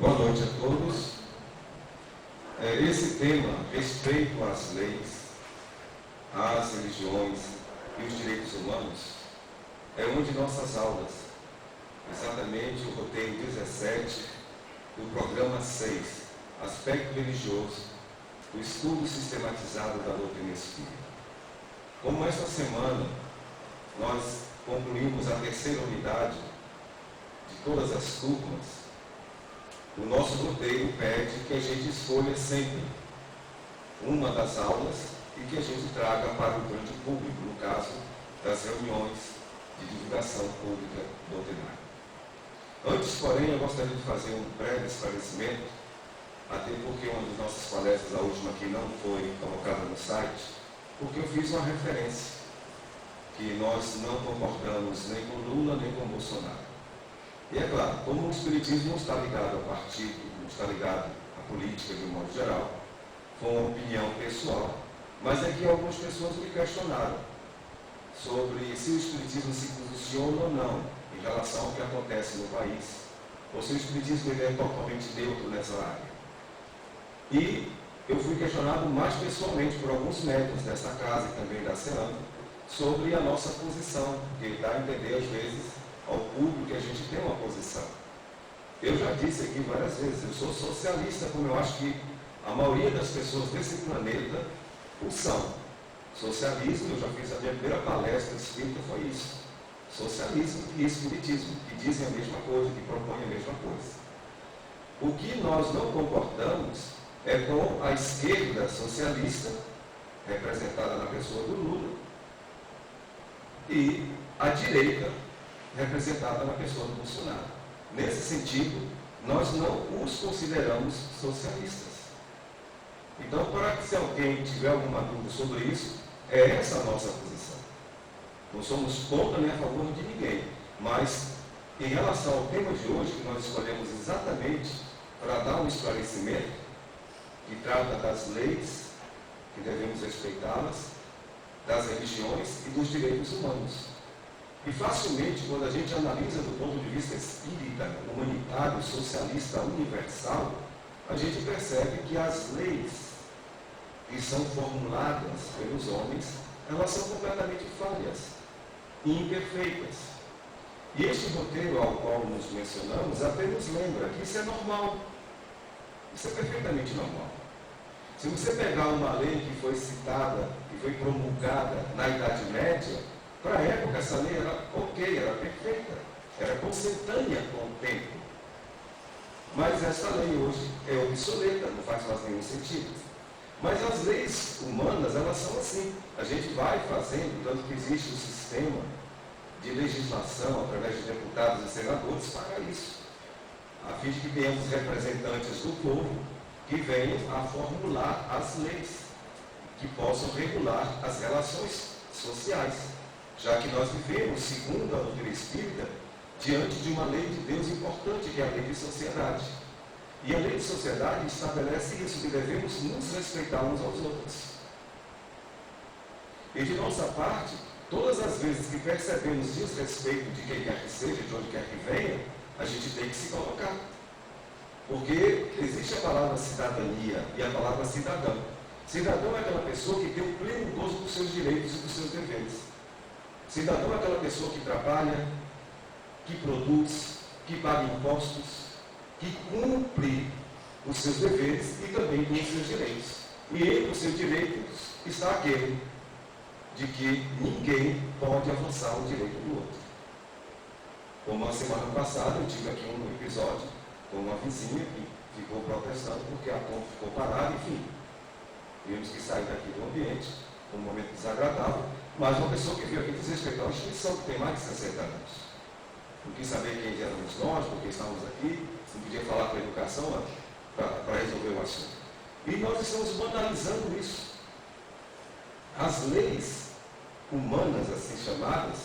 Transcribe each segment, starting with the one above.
Boa noite a todos. Esse tema, respeito às leis, às religiões e os direitos humanos, é uma de nossas aulas, exatamente o roteiro 17 do programa 6, Aspecto Religioso, do estudo sistematizado da doutrina espírita. Como esta semana nós concluímos a terceira unidade de todas as turmas, o nosso roteiro pede que a gente escolha sempre uma das aulas e que a gente traga para o grande público, no caso das reuniões de divulgação pública doutrinária. Antes, porém, eu gostaria de fazer um breve esclarecimento, até porque uma das nossas palestras, a última aqui, não foi colocada no site, porque eu fiz uma referência, que nós não concordamos nem com Lula nem com Bolsonaro. E é claro, como o Espiritismo não está ligado ao partido, não está ligado à política de um modo geral, foi uma opinião pessoal, mas é que algumas pessoas me questionaram sobre se o Espiritismo se posiciona ou não em relação ao que acontece no país, ou se o Espiritismo é totalmente neutro nessa área. E eu fui questionado mais pessoalmente por alguns médicos dessa casa e também da CEAM sobre a nossa posição, porque dá a entender às vezes ao público que a gente tem uma posição. Eu já disse aqui várias vezes, eu sou socialista, como eu acho que a maioria das pessoas desse planeta o são. Socialismo, eu já fiz a minha primeira palestra espírita, foi isso. Socialismo e espiritismo, que dizem a mesma coisa, que propõem a mesma coisa. O que nós não concordamos é com a esquerda socialista, representada na pessoa do Lula, e a direita, representada na pessoa do Bolsonaro. Nesse sentido, nós não os consideramos socialistas. Então, para que se alguém tiver alguma dúvida sobre isso, é essa a nossa posição. Não somos contra nem a favor de ninguém, mas em relação ao tema de hoje, que nós escolhemos exatamente para dar um esclarecimento, que trata das leis, que devemos respeitá-las, das religiões e dos direitos humanos. E facilmente, quando a gente analisa do ponto de vista espírita, humanitário, socialista, universal, a gente percebe que as leis que são formuladas pelos homens, elas são completamente falhas e imperfeitas. E este roteiro ao qual nos mencionamos até nos lembra que isso é normal. Isso é perfeitamente normal. Se você pegar uma lei que foi citada, que foi promulgada na Idade Média, para a época, essa lei era ok, era perfeita, era consentânea com o tempo. Mas essa lei hoje é obsoleta, não faz mais nenhum sentido. Mas as leis humanas, elas são assim. A gente vai fazendo, tanto que existe um sistema de legislação através de deputados e senadores para isso, a fim de que tenhamos representantes do povo que venham a formular as leis, que possam regular as relações sociais. Já que nós vivemos, segundo a doutrina espírita, diante de uma lei de Deus importante, que é a lei de sociedade. E a lei de sociedade estabelece isso, que devemos nos respeitar uns aos outros. E de nossa parte, todas as vezes que percebemos desrespeito de quem quer que seja, de onde quer que venha, a gente tem que se colocar. Porque existe a palavra cidadania e a palavra cidadão. Cidadão é aquela pessoa que tem o pleno gozo dos seus direitos e dos seus deveres. Cidadão é aquela pessoa que trabalha, que produz, que paga impostos, que cumpre os seus deveres e também tem os seus direitos. E entre os seus direitos está aquele de que ninguém pode avançar o direito do outro. Como a semana passada eu tive aqui um episódio com uma vizinha que ficou protestando porque a ponte ficou parada, enfim. Tivemos que sair daqui do ambiente, um momento desagradável. Mas uma pessoa que veio aqui desrespeitar a instituição, que tem mais de 60 anos. Não quis saber quem éramos nós, porque estávamos aqui, não podia falar com a educação para resolver o assunto. E nós estamos banalizando isso. As leis humanas, assim chamadas,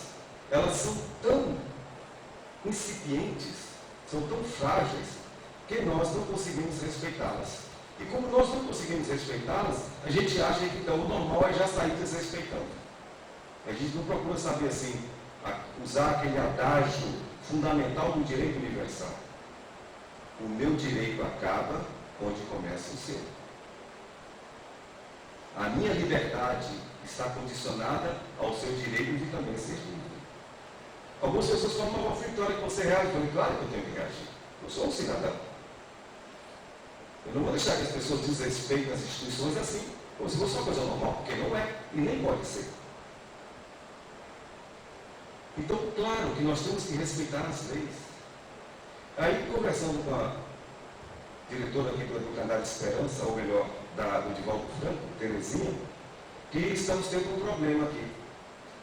elas são tão incipientes, são tão frágeis, que nós não conseguimos respeitá-las. E como nós não conseguimos respeitá-las, a gente acha que então o normal é já sair desrespeitando. A gente não procura saber assim, usar aquele adágio fundamental do direito universal. o meu direito acaba onde começa o seu. A minha liberdade está condicionada ao seu direito de também ser livre. Algumas pessoas falam, uma vitória que você reage. Eu falei, claro que eu tenho que reagir. Eu sou um cidadão. Eu não vou deixar que as pessoas desrespeitem as instituições assim, como se fosse uma coisa normal, porque não é e nem pode ser. Então, claro que nós temos que respeitar as leis. Aí, conversando com a diretora aqui do Canal de Esperança, ou melhor, do Divaldo Franco, Terezinha, que estamos tendo um problema aqui.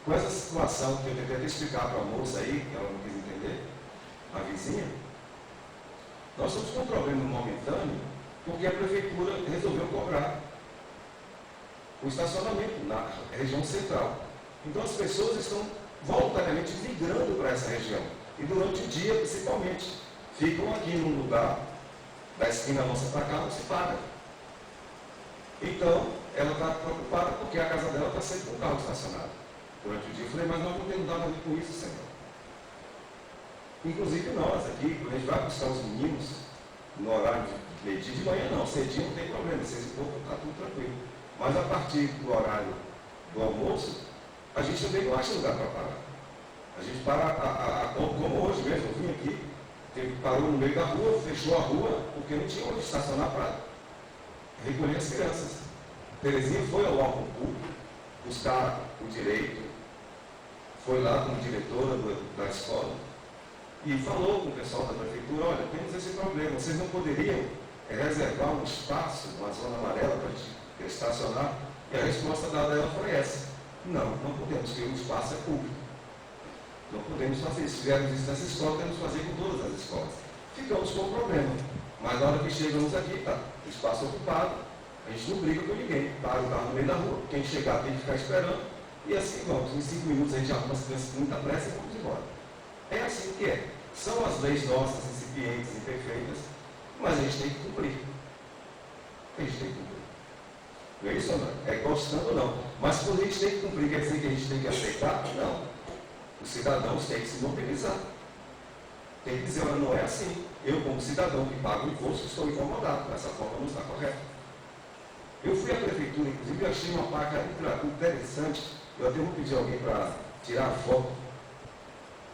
Com essa situação que eu tentei explicar para a moça aí, que ela não quis entender, a vizinha, nós estamos com um problema momentâneo, porque a prefeitura resolveu cobrar o estacionamento na região central. Então as pessoas estão voluntariamente migrando para essa região. E durante o dia, principalmente, ficam aqui num lugar, da esquina nossa para cá, não se paga. Então, ela está preocupada porque a casa dela está sempre com o carro estacionado. Durante o dia eu falei, mas nós não temos nada a ver com isso, Senhor. Inclusive nós aqui, quando a gente vai buscar os meninos no horário de meio-dia, de manhã não, cedinho não tem problema, 6 e pouco está tudo tranquilo. Mas a partir do horário do almoço, a gente também não acha lugar para parar. A gente para como hoje mesmo, eu vim aqui, parou no meio da rua, fechou a rua, porque não tinha onde estacionar para recolher as crianças. Terezinha foi ao órgão público buscar o direito, foi lá como diretora da escola e falou com o pessoal da prefeitura, olha, temos esse problema, vocês não poderiam reservar um espaço, uma zona amarela para estacionar? E a resposta dela foi essa: não podemos, porque o espaço é público. Não podemos fazer isso. Se fizermos isso nessa escola, temos que fazer com todas as escolas. Ficamos com o problema. Mas na hora que chegamos aqui, tá, o espaço ocupado, a gente não briga com ninguém. Para o carro no meio da rua, quem chegar tem que ficar esperando, e assim vamos. Em 5 minutos a gente arruma as crianças com muita pressa e vamos embora. É assim que é. São as leis nossas, incipientes, imperfeitas, mas a gente tem que cumprir. A gente tem que cumprir. Não é isso ou não? É gostando ou não. Mas quando a gente tem que cumprir, quer dizer que a gente tem que aceitar? Não. Os cidadãos têm que se mobilizar. Tem que dizer, olha, não é assim. Eu, como cidadão que pago o imposto, estou incomodado. Essa forma não está correta. Eu fui à prefeitura, inclusive, e achei uma placa interessante. Eu até vou pedir alguém para tirar a foto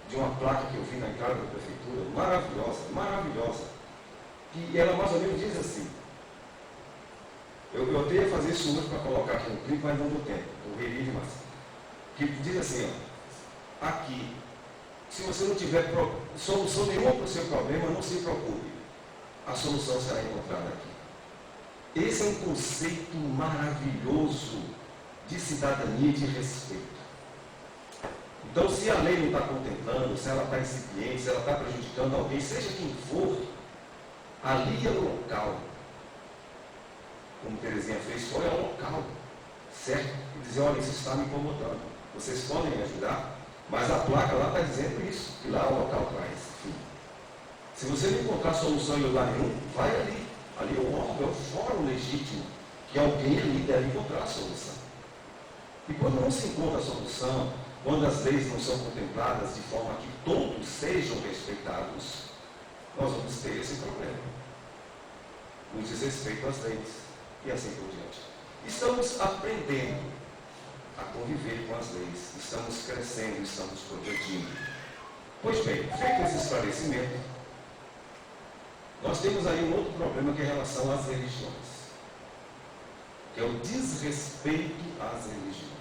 de uma placa que eu vi na entrada da prefeitura, maravilhosa. E ela mais ou menos diz assim. Eu até ia fazer isso hoje para colocar aqui no clipe, mas não deu tempo. Eu ri demais. Que diz assim, ó, aqui, se você não tiver solução nenhuma para o seu problema, não se preocupe. A solução será encontrada aqui. Esse é um conceito maravilhoso de cidadania e de respeito. Então, se a lei não está contemplando, se ela está incipiente, se ela está prejudicando alguém, seja quem for, ali é o local. Como Terezinha fez, foi ao local, certo? E dizer, olha, isso está me incomodando. Vocês podem me ajudar? Mas a placa lá está dizendo isso, que lá é o local para isso. Se você não encontrar solução em lugar nenhum, vai ali. Ali é o órgão, é o fórum legítimo, que alguém ali deve encontrar a solução. E quando não se encontra a solução, quando as leis não são contempladas de forma que todos sejam respeitados, nós vamos ter esse problema. No desrespeito às leis. E assim por diante. Estamos aprendendo a conviver com as leis. Estamos crescendo, estamos progredindo. Pois bem, feito esse esclarecimento, nós temos aí um outro problema que é em relação às religiões, que é o desrespeito às religiões.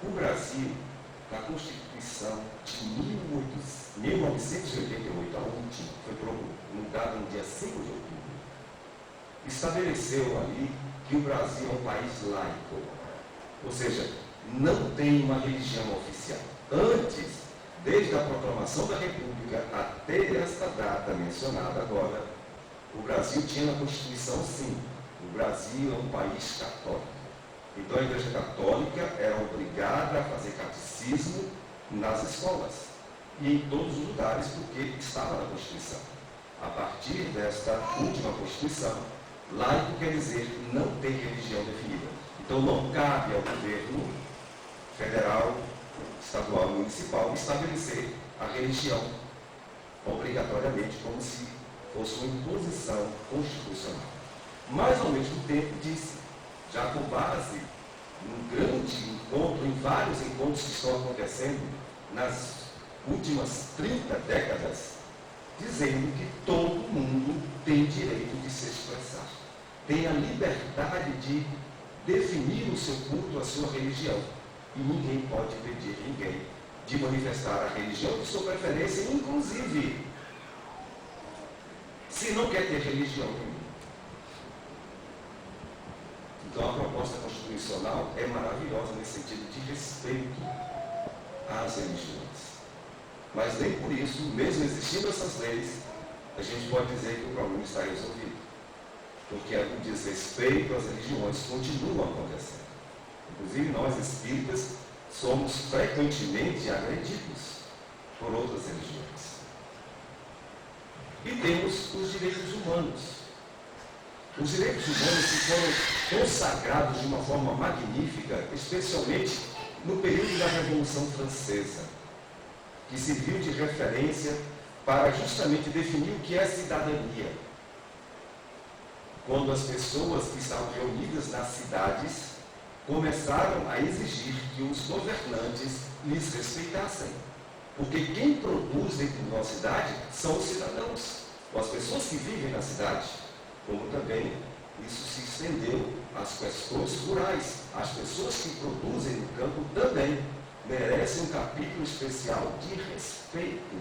O Brasil, na Constituição de 1988, a última, foi promulgada no dia 5 de outubro, estabeleceu ali que o Brasil é um país laico, ou seja, não tem uma religião oficial. Antes, desde a proclamação da República até esta data mencionada agora, o Brasil tinha na Constituição, sim, o Brasil é um país católico. Então a Igreja Católica era obrigada a fazer catecismo nas escolas e em todos os lugares, porque estava na Constituição. A partir desta última Constituição, laico quer dizer não tem religião definida. Então não cabe ao governo federal, estadual e municipal estabelecer a religião obrigatoriamente, como se fosse uma imposição constitucional. Mas, ao mesmo tempo, disse, já com base num grande encontro, em vários encontros que estão acontecendo nas últimas 30 décadas, dizendo que todo mundo tem direito de se expressar, tem a liberdade de definir o seu culto, a sua religião, e ninguém pode impedir ninguém de manifestar a religião de sua preferência, inclusive, se não quer ter religião nenhuma. Então a proposta constitucional é maravilhosa nesse sentido de respeito às religiões. Mas nem por isso, mesmo existindo essas leis, a gente pode dizer que o problema está resolvido. Porque o desrespeito às religiões continua acontecendo. Inclusive nós espíritas somos frequentemente agredidos por outras religiões. E temos os direitos humanos. Os direitos humanos que foram consagrados de uma forma magnífica, especialmente no período da Revolução Francesa, que serviu de referência para justamente definir o que é cidadania. Quando as pessoas que estavam reunidas nas cidades começaram a exigir que os governantes lhes respeitassem. Porque quem produz dentro de uma cidade são os cidadãos, ou as pessoas que vivem na cidade. Como também isso se estendeu às questões rurais. As pessoas que produzem no campo também merecem um capítulo especial de respeito.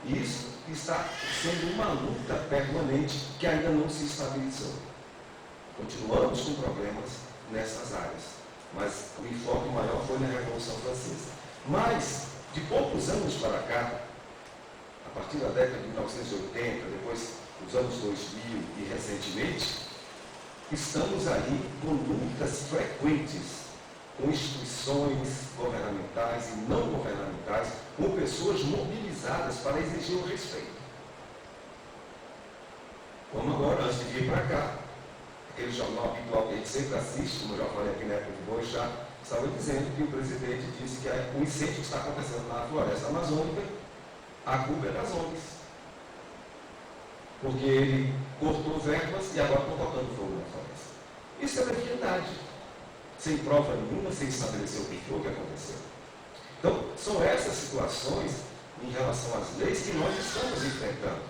Isso está sendo uma luta permanente que ainda não se estabilizou. Continuamos com problemas nessas áreas, mas o enfoque maior foi na Revolução Francesa. Mas, de poucos anos para cá, a partir da década de 1980, depois dos anos 2000 e recentemente, estamos aí com lutas frequentes com instituições governamentais e não governamentais, com pessoas mobilizadas para exigir o respeito. Como agora, antes de vir para cá, aquele jornal habitual que a gente sempre assiste, como eu já falei aqui na época de Boixá, estava dizendo que o presidente disse que o incêndio que está acontecendo na floresta amazônica, a culpa é das ONGs. Porque ele cortou verbas e agora estão tocando fogo na floresta. Isso é leviandade, sem prova nenhuma, sem estabelecer o que foi que aconteceu. Então, são essas situações em relação às leis que nós estamos enfrentando.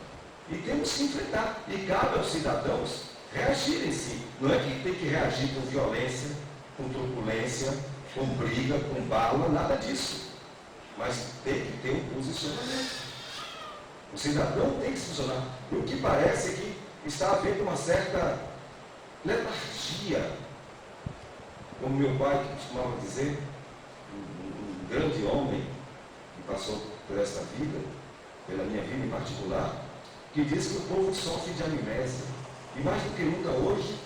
E temos que enfrentar. E cabe aos cidadãos reagirem sim. Não é que tem que reagir com violência, com truculência, com briga, com bala, nada disso. Mas tem que ter um posicionamento. O cidadão tem que se posicionar. E o que parece é que está havendo uma certa letargia. Como meu pai costumava dizer, um grande homem que passou por esta vida, pela minha vida em particular, que diz que o povo sofre de amnésia. E mais do que nunca hoje,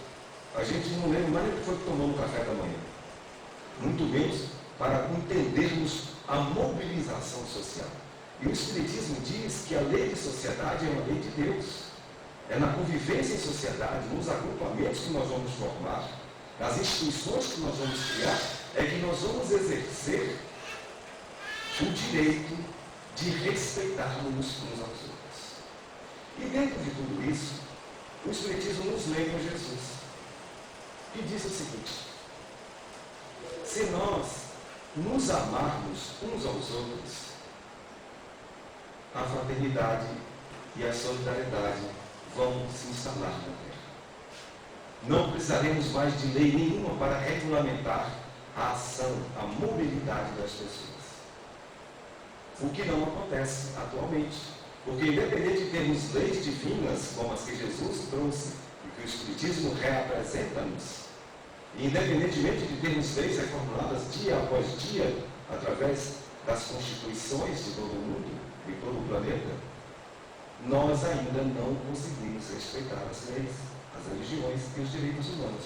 a gente não lembra mais nem o que foi que tomou no café da manhã. Muito menos para entendermos a mobilização social. E o Espiritismo diz que a lei de sociedade é uma lei de Deus. É na convivência em sociedade, nos agrupamentos que nós vamos formar, nas instituições que nós vamos criar, é que nós vamos exercer o direito de respeitarmos uns aos outros. E dentro de tudo isso, o Espiritismo nos lembra Jesus, que diz o seguinte: se nós nos amarmos uns aos outros, a fraternidade e a solidariedade vão se instalar na terra. Não precisaremos mais de lei nenhuma para regulamentar a ação, a mobilidade das pessoas. O que não acontece atualmente. Porque independente de termos leis divinas, como as que Jesus trouxe e que o Espiritismo reapresenta-nos, e independentemente de termos leis reformuladas dia após dia, através das constituições de todo o mundo e todo o planeta, nós ainda não conseguimos respeitar as leis, as religiões e os direitos humanos.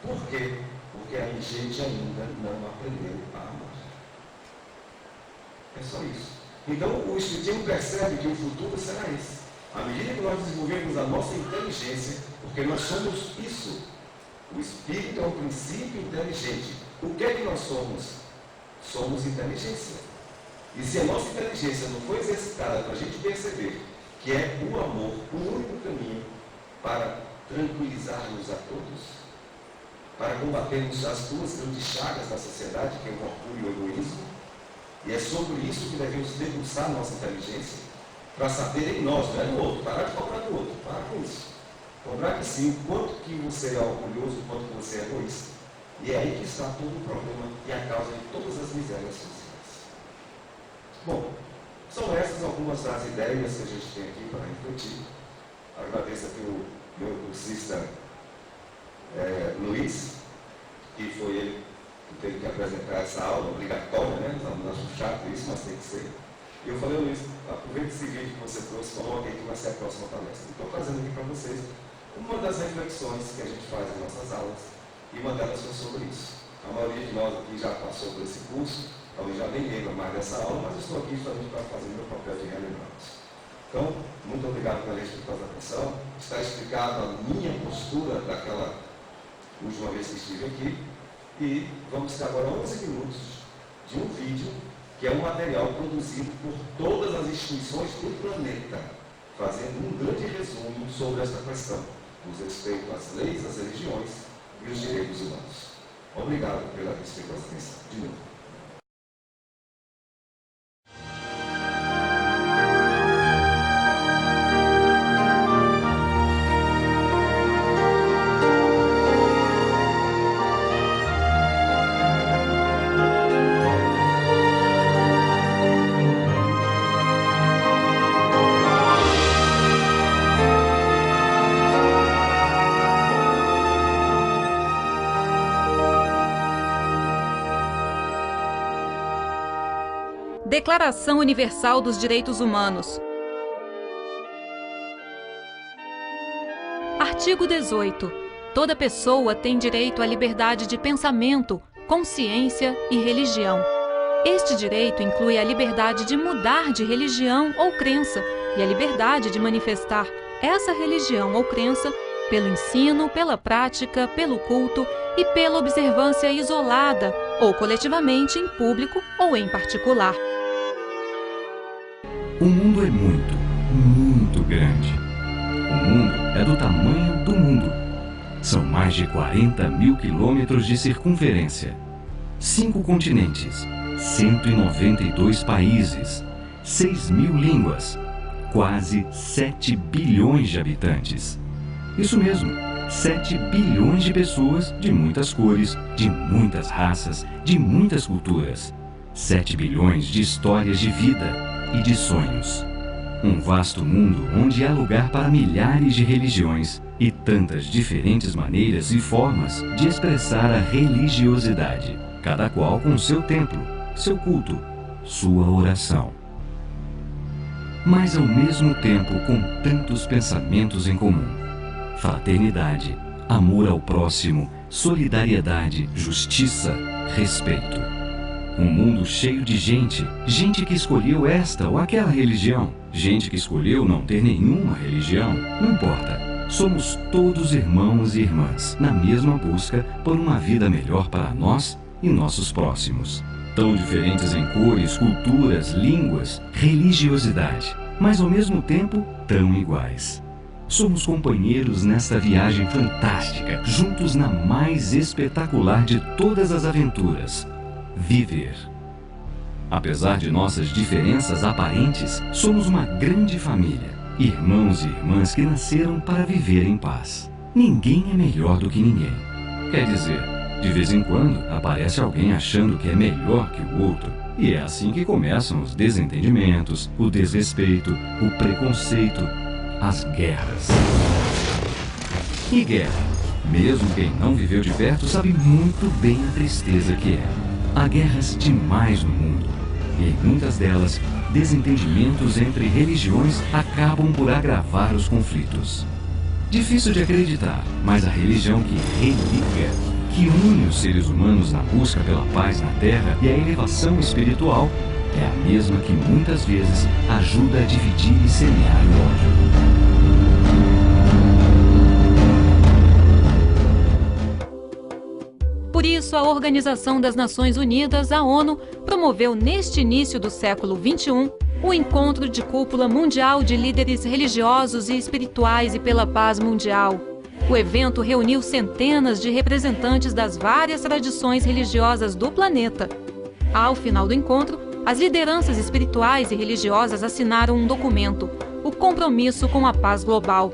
Por quê? Porque a gente ainda não aprendeu a amar. É só isso. Então o Espiritismo percebe que o futuro será esse. À medida que nós desenvolvemos a nossa inteligência, porque nós somos isso. O Espírito é um princípio inteligente. O que é que nós somos? Somos inteligência. E se a nossa inteligência não for exercitada para a gente perceber que é o amor o único caminho para tranquilizarmos a todos, para combatermos as duas grandes chagas da sociedade, que é o orgulho e o egoísmo, e é sobre isso que devemos debruçar nossa inteligência, para saber em nós, não é no outro, parar de cobrar do outro, para com isso. Cobrar de si o quanto que você é orgulhoso, o quanto que você é egoísta. E é aí que está todo o problema e a causa de todas as misérias sociais. Bom, são essas algumas das ideias que a gente tem aqui para refletir. Agradeço aqui o meu cursista Luiz, que foi ele que teve que apresentar essa aula obrigatória, né? Nós achamos chato isso, mas tem que ser. E eu falei, Luiz, aproveita esse vídeo que você trouxe, coloque aí que vai ser a próxima palestra. Estou trazendo aqui para vocês uma das reflexões que a gente faz em nossas aulas, e uma delas foi sobre isso. A maioria de nós aqui já passou por esse curso, talvez já nem lembra mais dessa aula, mas eu estou aqui justamente para fazer meu papel de relembrança. Então, muito obrigado pela atenção. Está explicada a minha postura daquela última vez que estive aqui, e vamos ter agora 11 minutos de um vídeo que é um material produzido por todas as instituições do planeta, fazendo um grande resumo sobre essa questão, dos respeito às leis, às religiões e os direitos humanos. Obrigado pela atenção. De novo. Declaração Universal dos Direitos Humanos. Artigo 18. Toda pessoa tem direito à liberdade de pensamento, consciência e religião. Este direito inclui a liberdade de mudar de religião ou crença e a liberdade de manifestar essa religião ou crença pelo ensino, pela prática, pelo culto e pela observância isolada ou coletivamente em público ou em particular. O mundo é muito, muito grande. O mundo é do tamanho do mundo. São mais de 40 mil quilômetros de circunferência, 5 continentes, 192 países, 6 mil línguas, quase 7 bilhões de habitantes. Isso mesmo, 7 bilhões de pessoas de muitas cores, de muitas raças, de muitas culturas. 7 bilhões de histórias de vida e de sonhos. Um vasto mundo onde há lugar para milhares de religiões e tantas diferentes maneiras e formas de expressar a religiosidade, cada qual com seu templo, seu culto, sua oração. Mas ao mesmo tempo com tantos pensamentos em comum: fraternidade, amor ao próximo, solidariedade, justiça, respeito. Um mundo cheio de gente que escolheu esta ou aquela religião, gente que escolheu não ter nenhuma religião, não importa. Somos todos irmãos e irmãs, na mesma busca por uma vida melhor para nós e nossos próximos. Tão diferentes em cores, culturas, línguas, religiosidade, mas ao mesmo tempo tão iguais. Somos companheiros nesta viagem fantástica, juntos na mais espetacular de todas as aventuras: viver. Apesar de nossas diferenças aparentes, somos uma grande família, irmãos e irmãs que nasceram para viver em paz. Ninguém é melhor do que ninguém. Quer dizer, de vez em quando aparece alguém achando que é melhor que o outro, e é assim que começam os desentendimentos, o desrespeito, o preconceito, as guerras. E guerra, mesmo quem não viveu de perto sabe muito bem a tristeza que é. Há guerras demais no mundo, e em muitas delas, desentendimentos entre religiões acabam por agravar os conflitos. Difícil de acreditar, mas a religião que religa, que une os seres humanos na busca pela paz na Terra e a elevação espiritual, é a mesma que muitas vezes ajuda a dividir e semear o ódio. Por isso, a Organização das Nações Unidas, a ONU, promoveu neste início do século XXI o Encontro de Cúpula Mundial de Líderes Religiosos e Espirituais e pela Paz Mundial. O evento reuniu centenas de representantes das várias tradições religiosas do planeta. Ao final do encontro, as lideranças espirituais e religiosas assinaram um documento, o Compromisso com a Paz Global.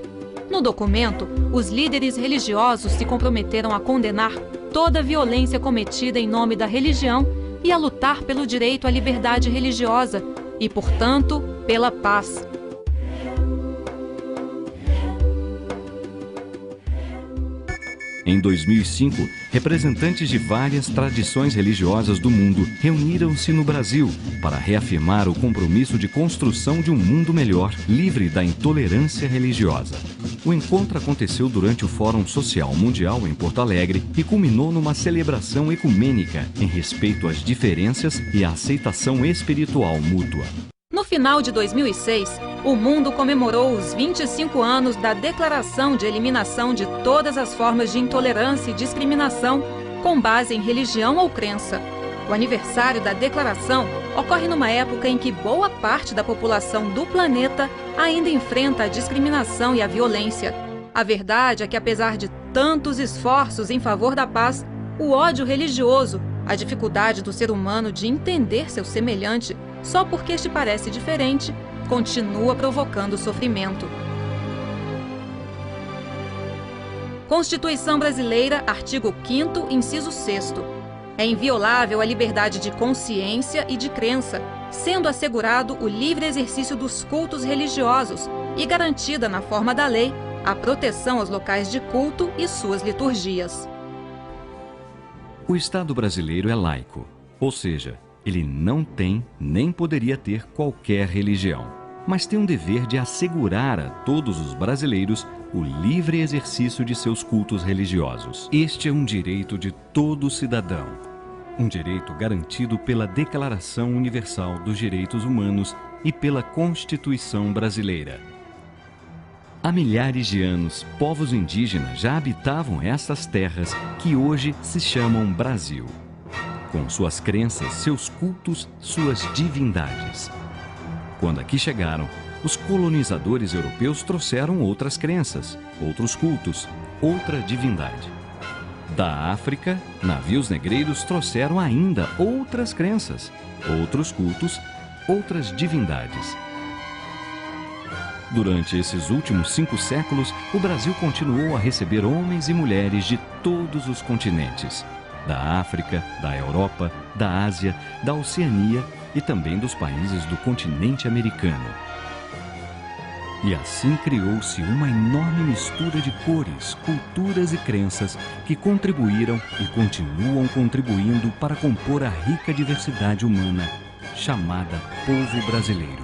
No documento, os líderes religiosos se comprometeram a condenar toda violência cometida em nome da religião e a lutar pelo direito à liberdade religiosa e, portanto, pela paz. Em 2005, representantes de várias tradições religiosas do mundo reuniram-se no Brasil para reafirmar o compromisso de construção de um mundo melhor, livre da intolerância religiosa. O encontro aconteceu durante o Fórum Social Mundial em Porto Alegre e culminou numa celebração ecumênica em respeito às diferenças e à aceitação espiritual mútua. No final de 2006, o mundo comemorou os 25 anos da Declaração de Eliminação de todas as formas de intolerância e discriminação com base em religião ou crença. O aniversário da declaração ocorre numa época em que boa parte da população do planeta ainda enfrenta a discriminação e a violência. A verdade é que, apesar de tantos esforços em favor da paz, o ódio religioso, a dificuldade do ser humano de entender seu semelhante só porque este parece diferente, continua provocando sofrimento. Constituição Brasileira, artigo 5º, inciso 6º. É inviolável a liberdade de consciência e de crença, sendo assegurado o livre exercício dos cultos religiosos e garantida na forma da lei a proteção aos locais de culto e suas liturgias. O Estado brasileiro é laico, ou seja, ele não tem nem poderia ter qualquer religião, mas tem um dever de assegurar a todos os brasileiros o livre exercício de seus cultos religiosos. Este é um direito de todo cidadão, um direito garantido pela Declaração Universal dos Direitos Humanos e pela Constituição Brasileira. Há milhares de anos, povos indígenas já habitavam estas terras que hoje se chamam Brasil, com suas crenças, seus cultos, suas divindades. Quando aqui chegaram, os colonizadores europeus trouxeram outras crenças, outros cultos, outra divindade. Da África, navios negreiros trouxeram ainda outras crenças, outros cultos, outras divindades. Durante esses últimos 5 séculos, o Brasil continuou a receber homens e mulheres de todos os continentes. Da África, da Europa, da Ásia, da Oceania e também dos países do continente americano. E assim criou-se uma enorme mistura de cores, culturas e crenças que contribuíram e continuam contribuindo para compor a rica diversidade humana, chamada povo brasileiro.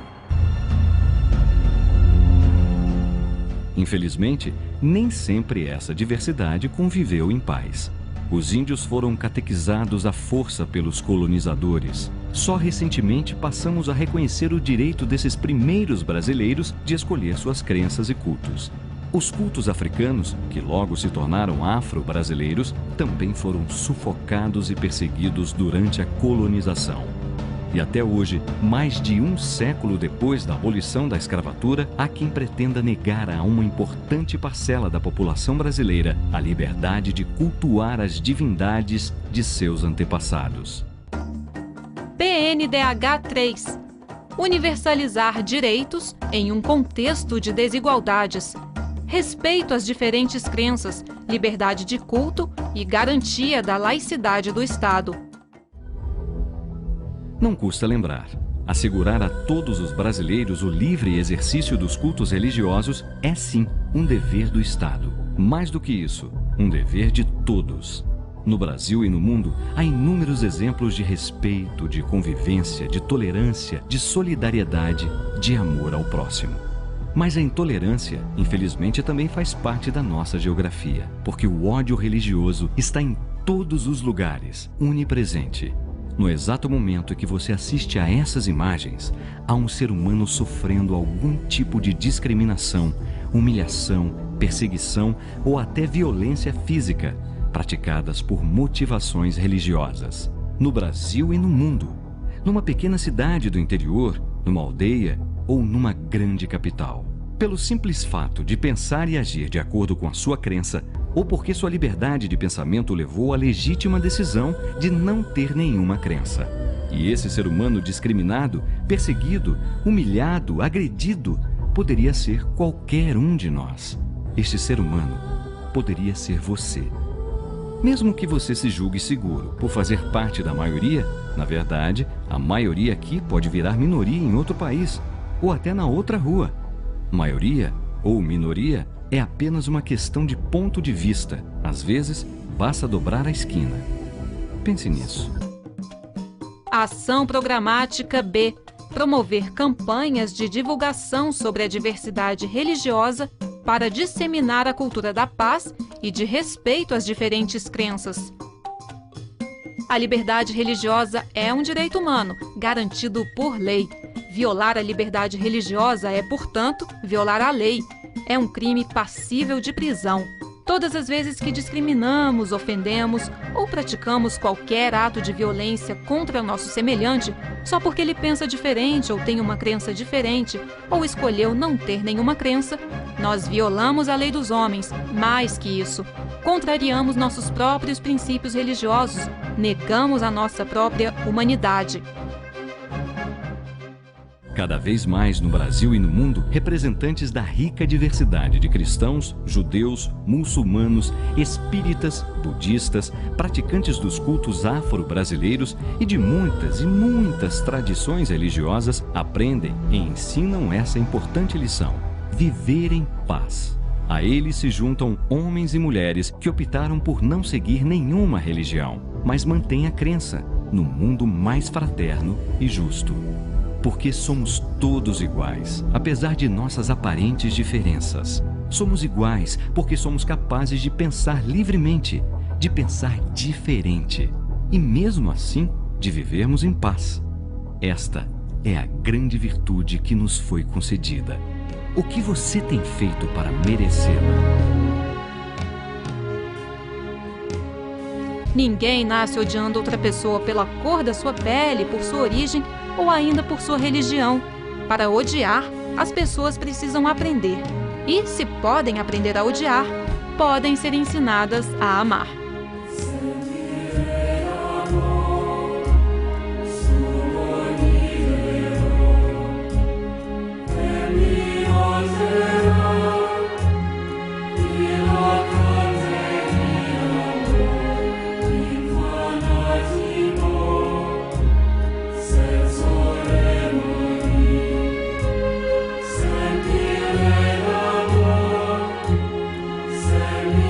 Infelizmente, nem sempre essa diversidade conviveu em paz. Os índios foram catequizados à força pelos colonizadores. Só recentemente passamos a reconhecer o direito desses primeiros brasileiros de escolher suas crenças e cultos. Os cultos africanos, que logo se tornaram afro-brasileiros, também foram sufocados e perseguidos durante a colonização. E até hoje, mais de um século depois da abolição da escravatura, há quem pretenda negar a uma importante parcela da população brasileira a liberdade de cultuar as divindades de seus antepassados. PNDH 3. Universalizar direitos em um contexto de desigualdades. Respeito às diferentes crenças, liberdade de culto e garantia da laicidade do Estado. Não custa lembrar, assegurar a todos os brasileiros o livre exercício dos cultos religiosos é sim um dever do Estado. Mais do que isso, um dever de todos. No Brasil e no mundo, há inúmeros exemplos de respeito, de convivência, de tolerância, de solidariedade, de amor ao próximo. Mas a intolerância, infelizmente, também faz parte da nossa geografia, porque o ódio religioso está em todos os lugares, onipresente. No exato momento em que você assiste a essas imagens, há um ser humano sofrendo algum tipo de discriminação, humilhação, perseguição ou até violência física, praticadas por motivações religiosas, no Brasil e no mundo, numa pequena cidade do interior, numa aldeia ou numa grande capital. Pelo simples fato de pensar e agir de acordo com a sua crença, ou porque sua liberdade de pensamento levou à legítima decisão de não ter nenhuma crença. E esse ser humano discriminado, perseguido, humilhado, agredido, poderia ser qualquer um de nós. Este ser humano poderia ser você. Mesmo que você se julgue seguro por fazer parte da maioria, na verdade, a maioria aqui pode virar minoria em outro país, ou até na outra rua. Maioria ou minoria é apenas uma questão de ponto de vista. Às vezes, basta dobrar a esquina. Pense nisso. Ação programática B. Promover campanhas de divulgação sobre a diversidade religiosa para disseminar a cultura da paz e de respeito às diferentes crenças. A liberdade religiosa é um direito humano, garantido por lei. Violar a liberdade religiosa é, portanto, violar a lei. É um crime passível de prisão. Todas as vezes que discriminamos, ofendemos ou praticamos qualquer ato de violência contra o nosso semelhante, só porque ele pensa diferente ou tem uma crença diferente, ou escolheu não ter nenhuma crença, nós violamos a lei dos homens. Mais que isso, contrariamos nossos próprios princípios religiosos, negamos a nossa própria humanidade. Cada vez mais no Brasil e no mundo, representantes da rica diversidade de cristãos, judeus, muçulmanos, espíritas, budistas, praticantes dos cultos afro-brasileiros e de muitas e muitas tradições religiosas aprendem e ensinam essa importante lição: viver em paz. A eles se juntam homens e mulheres que optaram por não seguir nenhuma religião, mas mantêm a crença no mundo mais fraterno e justo. Porque somos todos iguais, apesar de nossas aparentes diferenças. Somos iguais porque somos capazes de pensar livremente, de pensar diferente e, mesmo assim, de vivermos em paz. Esta é a grande virtude que nos foi concedida. O que você tem feito para merecê-la? Ninguém nasce odiando outra pessoa pela cor da sua pele, por sua origem ou ainda por sua religião. Para odiar, as pessoas precisam aprender. E, se podem aprender a odiar, podem ser ensinadas a amar. Send me